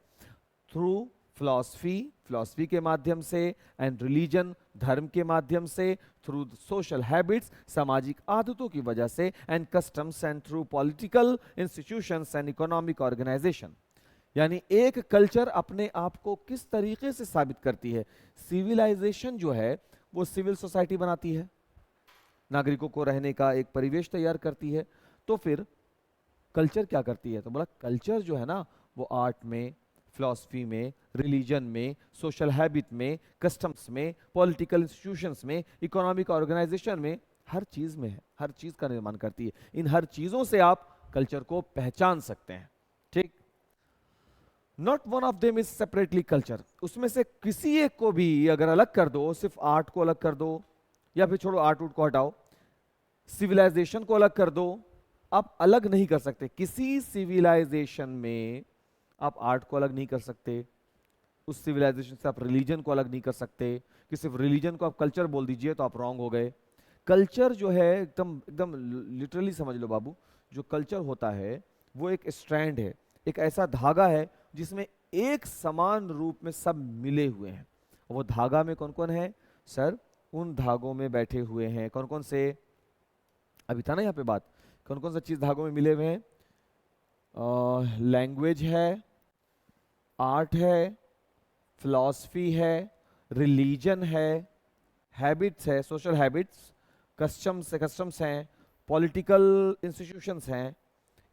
थ्रू फिलॉसफी, फिलॉसफी के माध्यम से, एंड रिलीजन, धर्म के माध्यम से, थ्रू सोशल हैबिट्स, सामाजिक आदतों की वजह से, and customs, and through political institutions and economic organisation. यानी एक कल्चर अपने आप को किस तरीके से साबित करती है। सिविलाइजेशन जो है वो सिविल सोसाइटी बनाती है, नागरिकों को रहने का एक परिवेश तैयार करती है। तो फिर कल्चर क्या करती है? तो बोला कल्चर जो है ना वो आर्ट में, फिलॉसफी में, रिलीजन में, सोशल हैबिट में, कस्टम्स में, पॉलिटिकल इंस्टीट्यूशंस में, इकोनॉमिक ऑर्गेनाइजेशन में, हर चीज में है, हर चीज का निर्माण करती है। इन हर चीजों से आप कल्चर को पहचान सकते हैं। ठीक, not one of them is separately culture, उसमें से किसी एक को भी अगर अलग कर दो, सिर्फ आर्ट को अलग कर दो, या फिर छोड़ो आर्ट उट को हटाओ, सिविलाइजेशन को अलग कर दो, आप अलग नहीं कर सकते। किसी सिविलाइजेशन में आप आर्ट को अलग नहीं कर सकते, उस सिविलाइजेशन से आप रिलीजन को अलग नहीं कर सकते, कि सिर्फ रिलीजन को आप कल्चर बोल दीजिए तो आप रॉन्ग हो गए। कल्चर जो है एकदम एकदम लिटरली समझ लो बाबू, जो कल्चर होता है वो एक स्ट्रैंड है, एक ऐसा धागा है जिसमें एक समान रूप में सब मिले हुए हैं। वो धागा में कौन कौन है सर? उन धागों में बैठे हुए हैं कौन कौन से, अभी था ना यहाँ पे बात, कौन कौन सा चीज धागों में मिले हुए हैं? लैंग्वेज है, आर्ट है, फिलॉसफी है, रिलीजन है, हैबिट्स है, सोशल हैबिट्स, कस्टम्स हैं, पॉलिटिकल इंस्टीट्यूशंस हैं,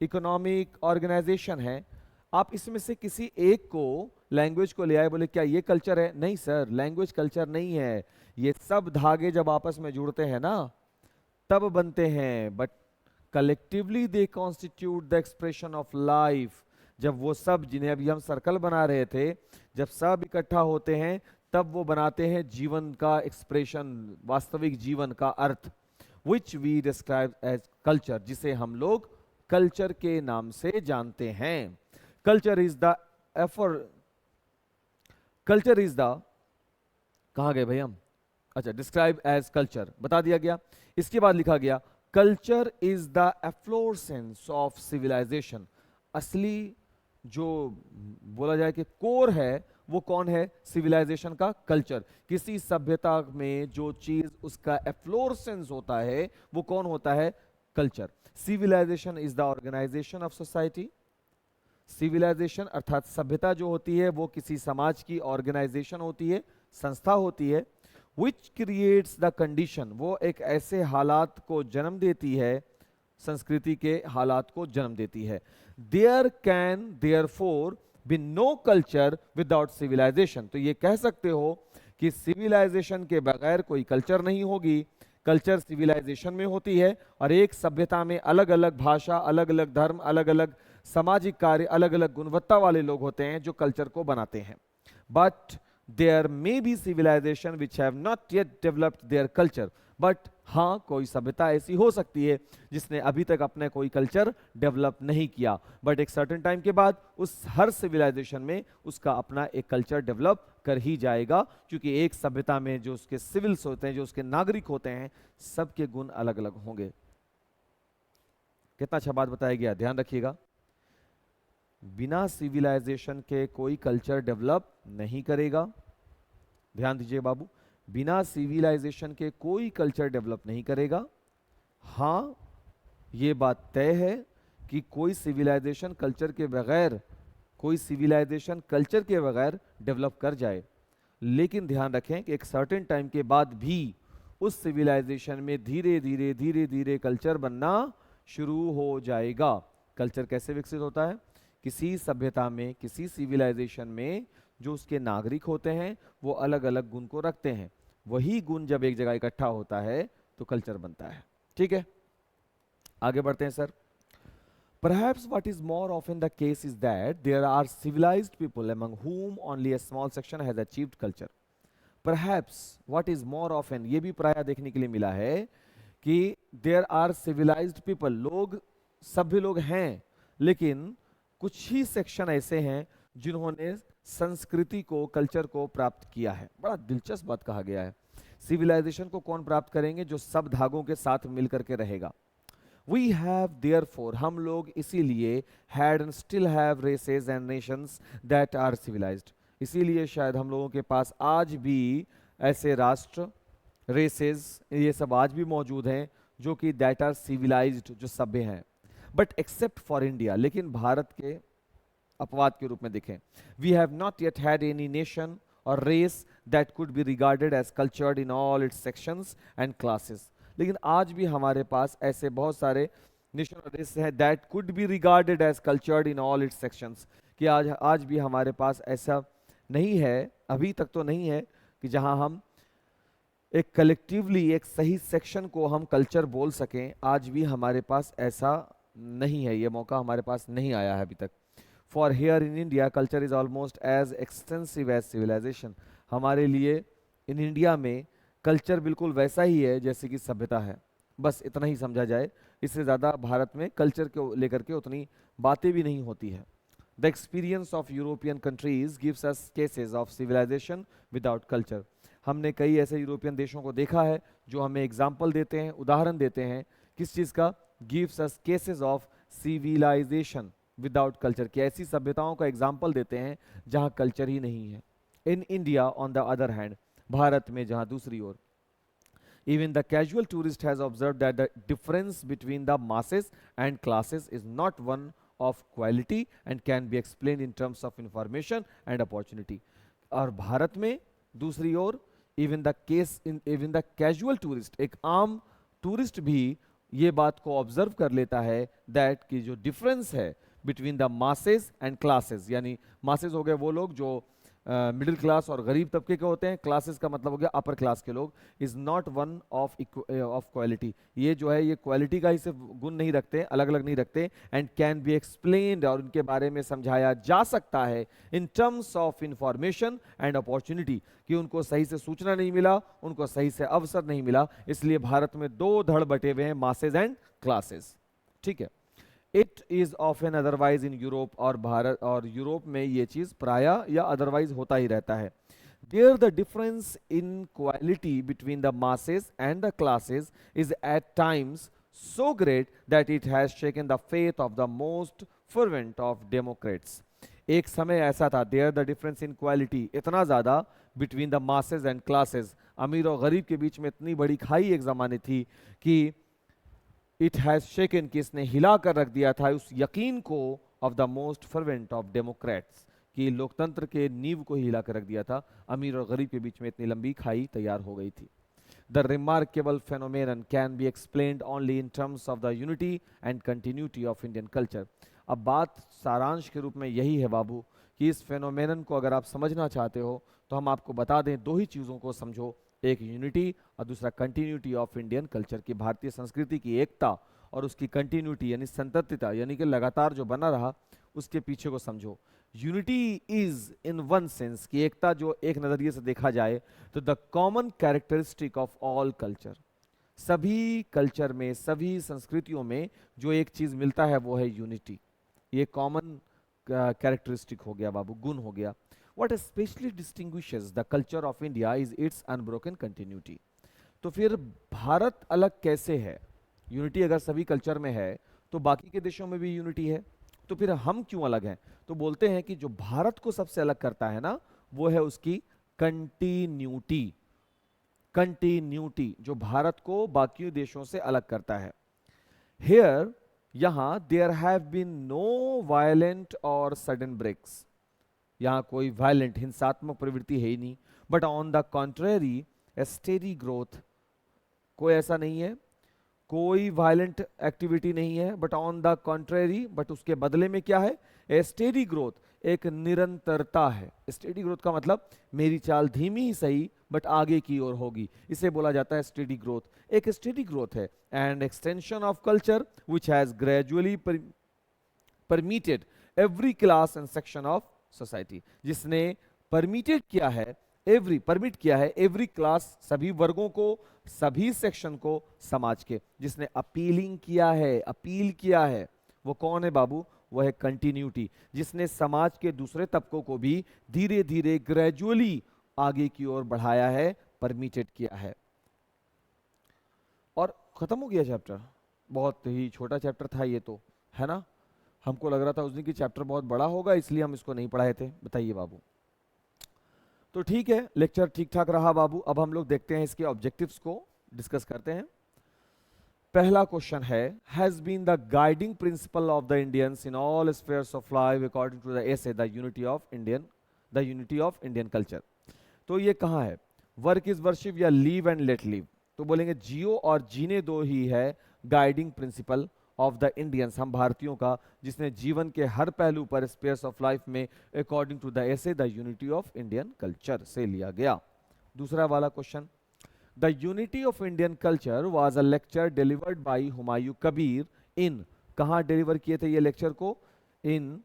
इकोनॉमिक ऑर्गेनाइजेशन है। आप इसमें से किसी एक को, लैंग्वेज को ले आए, बोले क्या ये कल्चर है? नहीं सर, लैंग्वेज कल्चर नहीं है। ये सब धागे जब आपस में जुड़ते हैं ना तब बनते हैं, but collectively they constitute the expression of life. जब वो सब, जिन्हें अभी हम सर्कल बना रहे थे, जब सब इकट्ठा होते हैं तब वो बनाते हैं जीवन का एक्सप्रेशन, वास्तविक जीवन का अर्थ, which we describe as culture, जिसे हम लोग कल्चर के नाम से जानते हैं। Culture is the effort, culture is the, कहां गए भाई हम? अच्छा, डिस्क्राइब एज कल्चर बता दिया गया। इसके बाद लिखा गया culture is the efflorescence of civilisation. असली जो बोला जाए कि कोर है वो कौन है? सिविलाइजेशन का कल्चर। किसी सभ्यता में जो चीज उसका एफ्लोरेसेंस होता है वो कौन होता है? Culture. Civilisation is the organisation of society. Civilisation अर्थात सभ्यता जो होती है वो किसी समाज की ऑर्गेनाइजेशन होती है, संस्था होती है, which creates the condition, वो एक ऐसे हालात को जन्म देती है, संस्कृति के हालात को जन्म देती है। There can therefore be no culture without civilization, तो ये कह सकते हो कि सिविलाइजेशन के बगैर कोई कल्चर नहीं होगी। कल्चर सिविलाइजेशन में होती है, और एक सभ्यता में अलग अलग भाषा, अलग अलग धर्म, अलग अलग सामाजिक कार्य, अलग अलग गुणवत्ता वाले लोग होते हैं जो कल्चर को बनाते हैं। But there may be civilization which have not yet developed their culture, but हाँ, कोई सभ्यता ऐसी हो सकती है जिसने अभी तक अपने कोई कल्चर डेवलप नहीं किया, बट एक सर्टेन टाइम के बाद उस हर सिविलाइजेशन में उसका अपना एक कल्चर डेवलप कर ही जाएगा, क्योंकि एक सभ्यता में जो उसके सिविल्स होते हैं, जो उसके नागरिक होते हैं, सबके गुण अलग अलग होंगे। कितना अच्छा बात बताया गया, ध्यान रखिएगा। बिना सिविलाइजेशन के कोई कल्चर डेवलप नहीं करेगा। ध्यान दीजिए बाबू, बिना सिविलाइजेशन के कोई कल्चर डेवलप नहीं करेगा। हाँ, ये बात तय है कि कोई सिविलाइजेशन कल्चर के बगैर, कोई सिविलाइजेशन कल्चर के बगैर डेवलप कर जाए, लेकिन ध्यान रखें कि एक सर्टेन टाइम के बाद भी उस सिविलाइजेशन में धीरे धीरे धीरे धीरे कल्चर बनना शुरू हो जाएगा। कल्चर कैसे विकसित होता है? किसी सभ्यता में, किसी सिविलाइजेशन में जो उसके नागरिक होते हैं वो अलग अलग गुण को रखते हैं, वही गुण जब एक जगह इकट्ठा होता है तो कल्चर बनता है। ठीक है, आगे बढ़ते हैं sir. Perhaps what is more often the case is that there are civilized people among whom only a small section has achieved culture. Perhaps what is more often, ये भी प्रायः देखने के लिए मिला है कि there are civilized people, लोग सभ्य लोग हैं, लेकिन कुछ ही सेक्शन ऐसे हैं जिन्होंने संस्कृति को, कल्चर को प्राप्त किया है। बड़ा दिलचस्प बात कहा गया है। सिविलाइजेशन को कौन प्राप्त करेंगे? जो सब धागों के साथ मिलकर के रहेगा। We have therefore, हम लोग इसीलिए had and still have races and nations that are civilized, इसीलिए शायद हम लोगों के पास आज भी ऐसे राष्ट्र, रेसेस, ये सब आज भी मौजूद हैं जो कि that are civilized, जो सभ्य हैं। But except for India, लेकिन भारत के अपवाद के रूप में देखें, we have not yet had any nation or race that could be regarded as cultured in all its sections and classes. लेकिन आज भी हमारे पास ऐसे बहुत सारे नेशन और रेस हैं that could be regarded as cultured in all its sections, कि आज भी हमारे पास ऐसा नहीं है, अभी तक तो नहीं है कि जहां हम एक कलेक्टिवली, एक सही सेक्शन को हम कल्चर बोल सकें। आज भी हमारे पास ऐसा नहीं है, ये मौका हमारे पास नहीं आया है अभी तक। For here in India culture is almost as extensive as civilisation, हमारे लिए इन इंडिया में कल्चर बिल्कुल वैसा ही है जैसे कि सभ्यता है, बस इतना ही समझा जाए। इससे ज़्यादा भारत में कल्चर को लेकर के उतनी बातें भी नहीं होती है। The experience of European countries gives us cases of civilisation without culture, हमने कई ऐसे यूरोपियन देशों को देखा है जो हमें एग्जाम्पल देते हैं, उदाहरण देते हैं, किस चीज़ का? Gives us cases of civilisation without culture, कि ऐसी सभ्यताओं का एग्जाम्पल देते हैं जहाँ कल्चर ही नहीं है। In India on the other hand, Bharat में जहां दूसरी ओर, even the casual tourist has observed that the difference between the masses and classes is not one of quality and can be explained in terms of information and opportunity. और भारत में दूसरी ओर even the casual tourist, एक आम टूरिस्ट भी ये बात को ऑब्जर्व कर लेता है दैट कि जो डिफरेंस है between the masses and classes, यानी मासेस हो गए वो लोग जो मिडिल क्लास और गरीब तबके के होते हैं, क्लासेस का मतलब हो गया अपर क्लास के लोग, is not one of quality, ये जो है ये क्वालिटी का ही सिर्फ गुण नहीं रखते, अलग अलग नहीं रखते, एंड कैन बी एक्सप्लेन्ड, और उनके बारे में समझाया जा सकता है in terms of information and opportunity, कि उनको सही से सूचना नहीं मिला, उनको सही से अवसर नहीं मिला, इसलिए भारत में दो धड़ बटे हुए हैं, मासेज एंड क्लासेस। ठीक है, it is often otherwise in Europe, और भारत और यूरोप में ये चीज प्रायः या अदरवाइज होता ही रहता है। There the difference in quality between the masses and the classes is at times so great that it has shaken the faith of the most fervent of democrats. एक समय ऐसा था, there the difference in quality, इतना ज्यादा between the masses and classes, अमीर और गरीब के बीच में इतनी बड़ी खाई एक जमाने थी कि इट हैज शेकन, कि इसने हिला कर रख दिया था उस यकीन को of the most fervent of Democrats, कि लोकतंत्र के नींव को हिला कर रख दिया था। अमीर और गरीब के बीच में इतनी लंबी खाई तैयार हो गई थी। The remarkable phenomenon can be explained only in terms of the unity and continuity of Indian culture. अब बात सारांश के रूप में यही है बाबू, कि इस फेनोमेनन को अगर आप समझना चाहते हो तो हम आपको बता दें, दो ही चीज़ों को समझो, एक यूनिटी और दूसरा कंटिन्यूटी ऑफ इंडियन कल्चर, की भारतीय संस्कृति की एकता और उसकी कंटिन्यूटी यानी संततिता, यानी कि लगातार जो बना रहा, उसके पीछे को समझो। Unity is in one sense, की एकता जो एक नजरिए से देखा जाए तो the common characteristic of all culture, सभी कल्चर में, सभी संस्कृतियों में जो एक चीज मिलता है वो है यूनिटी। ये कॉमन कैरेक्टरिस्टिक हो गया बाबू, गुण हो गया। What especially distinguishes the culture of India is its unbroken continuity. तो फिर भारत अलग कैसे है? यूनिटी अगर सभी कल्चर में है तो बाकी के देशों में भी यूनिटी है, तो फिर हम क्यों अलग हैं? तो बोलते हैं कि जो भारत को सबसे अलग करता है ना, वो है उसकी कंटिन्यूटी। कंटिन्यूटी जो भारत को बाकी देशों से अलग करता है। हियर, यहां, there have been no violent और सडन ब्रेक्स, यहां कोई वायलेंट हिंसात्मक प्रवृत्ति है ही नहीं। But on the contrary a steady growth, कोई ऐसा नहीं है, कोई वायलेंट एक्टिविटी नहीं है, but on the contrary, but उसके बदले में क्या है? ए स्टेडी ग्रोथ, एक निरंतरता है। स्टेडी ग्रोथ का मतलब मेरी चाल धीमी ही सही बट आगे की ओर होगी, इसे बोला जाता है स्टेडी ग्रोथ। एक स्टेडी ग्रोथ है। And extension of culture which has gradually permitted every class and section of society, जिसने परमिटेड किया है, परमिट किया है एवरी क्लास, सभी वर्गों को, सभी सेक्शन को समाज के, जिसने अपीलिंग किया है, अपील किया है, वो कौन है बाबू? वो है कंटिन्यूटी, जिसने समाज के दूसरे तबकों को भी धीरे धीरे ग्रेजुअली आगे की ओर बढ़ाया है, परमिटेड किया है। और खत्म हो गया चैप्टर। बहुत ही छोटा चैप्टर था ये तो, है ना? हमको लग रहा था उस दिन की चैप्टर बहुत बड़ा होगा, इसलिए हम इसको नहीं पढ़ाए थे। बताइए बाबू। तो ठीक है, लेक्चर ठीक ठाक रहा बाबू। अब हम लोग देखते हैं इसके ऑब्जेक्टिव्स को डिस्कस करते हैं। पहला क्वेश्चन है, has been the guiding principle of the Indians in all spheres of life according to the essay the unity of Indian culture. तो ये कहाँ है? वर्क इज वर्शिप या लीव एंड लेट लीव? तो बोलेंगे जियो और जीने दो ही है guiding principle of the Indians, हम भारतीयों का, जिसने जीवन के हर पहलू पर स्पेयर्स ऑफ लाइफ में according to the essay the unity of Indian culture से लिया गया। दूसरा वाला question, the unity of Indian culture was a lecture delivered by Humayun Kabir in, कहाँ डिलीवर किए थे ये लेक्चर को? In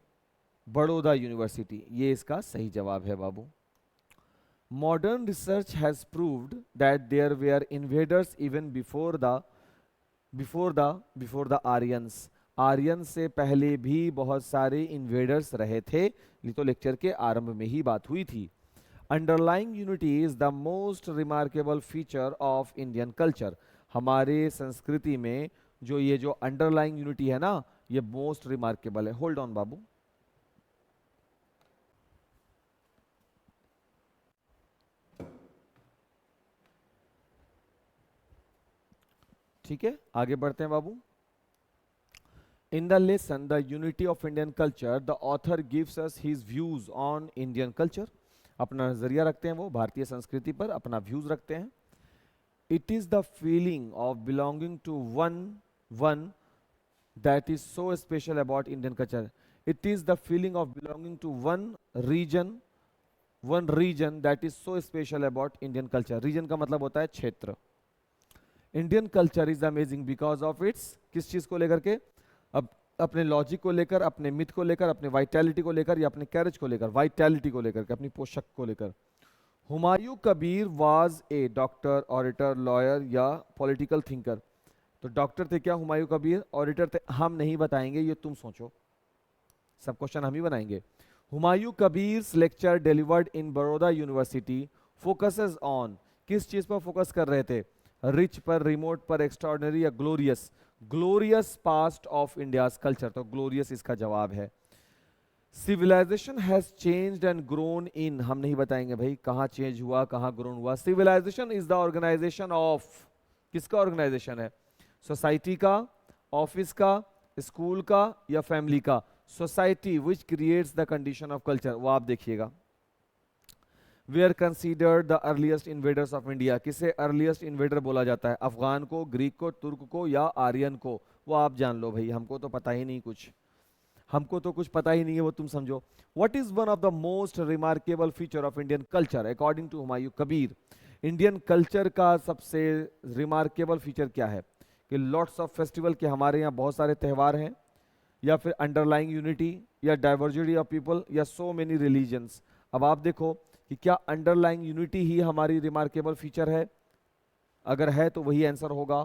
Baroda university. ये इसका सही जवाब है बाबू। Modern research has proved that there were invaders even before the Aryans, Aryan से पहले भी बहुत सारे इन्वेडर्स रहे थे। ये तो लेक्चर के आरंभ में ही बात हुई थी। Underlying unity is the most remarkable feature of Indian culture, हमारे संस्कृति में जो ये जो अंडरलाइंग यूनिटी है ना, ये मोस्ट रिमार्केबल है। होल्ड ऑन बाबू। ठीक है, आगे बढ़ते हैं बाबू। In the lesson the unity of Indian culture the author gives us his views on Indian culture, अपना नजरिया रखते हैं वो भारतीय संस्कृति पर, अपना व्यूज रखते हैं। It is the feeling of belonging to one that is so special about Indian culture. It is the feeling of belonging to one region that is so special about Indian culture. Region का मतलब होता है क्षेत्र। Indian culture is amazing because of its, किस चीज को लेकर के? अब अपने लॉजिक को लेकर, अपने मिथ को लेकर, अपने वाइटैलिटी को लेकर, या अपने कैरेज को लेकर, वाइटैलिटी को लेकर के, अपनी पोशाक को लेकर। Humayun Kabir was a doctor, auditor, lawyer या पॉलिटिकल थिंकर। तो डॉक्टर थे क्या हुमायूं कबीर? ऑडिटर थे? हम नहीं बताएंगे, ये तुम सोचो, सब क्वेश्चन हम ही बनाएंगे। Humayun Kabir lecture delivered in Baroda university focuses on, किस चीज पर फोकस कर रहे थे? रिच पर, रिमोट पर, एक्स्ट्राऑर्डिनरी या glorious? Glorious past of India's culture, तो ग्लोरियस इसका जवाब है। Civilisation has changed and grown in, हम नहीं बताएंगे भाई कहां चेंज हुआ, कहां ग्रोन हुआ। Civilisation is the organisation of, किसका ऑर्गेनाइजेशन है? सोसाइटी का, ऑफिस का, स्कूल का या फैमिली का? Society which creates the condition of culture, वो आप देखिएगा। Were considered the earliest invaders of India, किसे अर्लीस्ट इन्वेडर बोला जाता है? अफगान को, ग्रीक को, तुर्क को या आर्यन को? वो आप जान लो भाई, हमको तो पता ही नहीं कुछ, हमको तो कुछ पता ही नहीं है, वो तुम समझो। What is one of the most remarkable feature of Indian culture according to Humayun Kabir? Indian culture का सबसे रिमार्केबल फीचर क्या है? कि लॉट्स ऑफ फेस्टिवल, के हमारे यहाँ बहुत सारे त्यौहार हैं, या फिर अंडरलाइंग यूनिटी, या डाइवर्सिटी ऑफ पीपल, या सो मेनी रिलीजन्स? अब आप देखो कि क्या अंडरलाइंग यूनिटी ही हमारी रिमार्केबल फीचर है? अगर है तो वही आंसर होगा।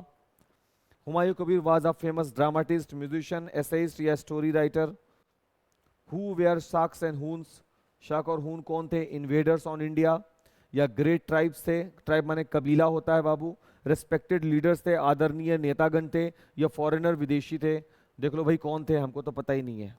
Humayun Kabir was a famous dramatist, musician, essayist या story writer. Who were Shaks and Huns, Shak और हून कौन थे? इन्वेडर्स ऑन इंडिया या ग्रेट ट्राइब्स थे? ट्राइब माने कबीला होता है बाबू। रिस्पेक्टेड लीडर्स थे, आदरणीय नेतागण थे, या फॉरेनर विदेशी थे? देख लो भाई कौन थे, हमको तो पता ही नहीं है।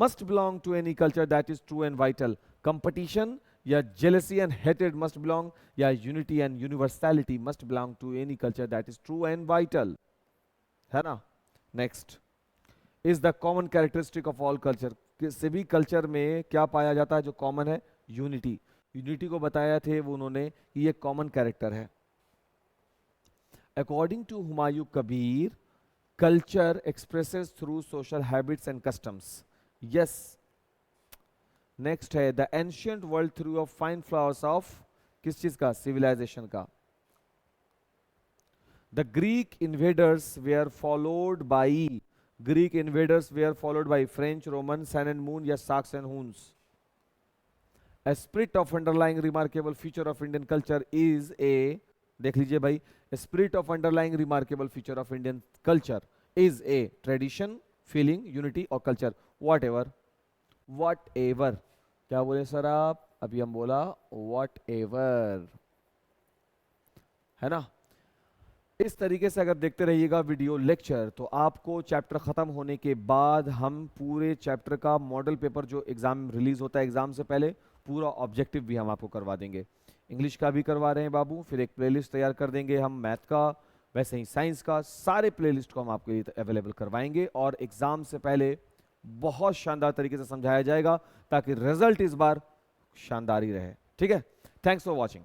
must belong to any culture that is true and vital. Competition या jealousy and hatred must belong, या unity and universality must belong to any culture that is true and vital. है ना? Next is the common characteristic of all culture. किसी भी कल्चर में क्या पाया जाता है जो कॉमन है? यूनिटी. यूनिटी को बताया थे वो उन्होंने कि ये कॉमन कैरेक्टर है. According to Humayun Kabir, culture expresses through social habits and customs. Yes. Next है the ancient world through a fine flowers of किस चीज का? Civilization का. The Greek invaders were followed by French, Roman, Sun and Moon या Sax and Huns. A spirit of underlying remarkable feature of Indian culture is a, देख लीजिए भाई, a spirit of underlying remarkable feature of Indian culture is a tradition, feeling, unity और culture. Whatever. क्या बोले सर आप? अभी हम बोला whatever, है ना? इस तरीके से अगर देखते रहिएगा वीडियो लेक्चर तो आपको चैप्टर खत्म होने के बाद हम पूरे चैप्टर का मॉडल पेपर जो एग्जाम रिलीज होता है एग्जाम से पहले पूरा ऑब्जेक्टिव भी हम आपको करवा देंगे. इंग्लिश का भी करवा रहे हैं बाबू, फिर एक प्लेलिस्ट तैयार कर देंगे हम मैथ का, वैसे ही साइंस का, सारे प्लेलिस्ट को हम आपके लिए अवेलेबल करवाएंगे और एग्जाम से पहले बहुत शानदार तरीके से समझाया जाएगा ताकि रिजल्ट इस बार शानदार ही रहे. ठीक है? Thanks for watching.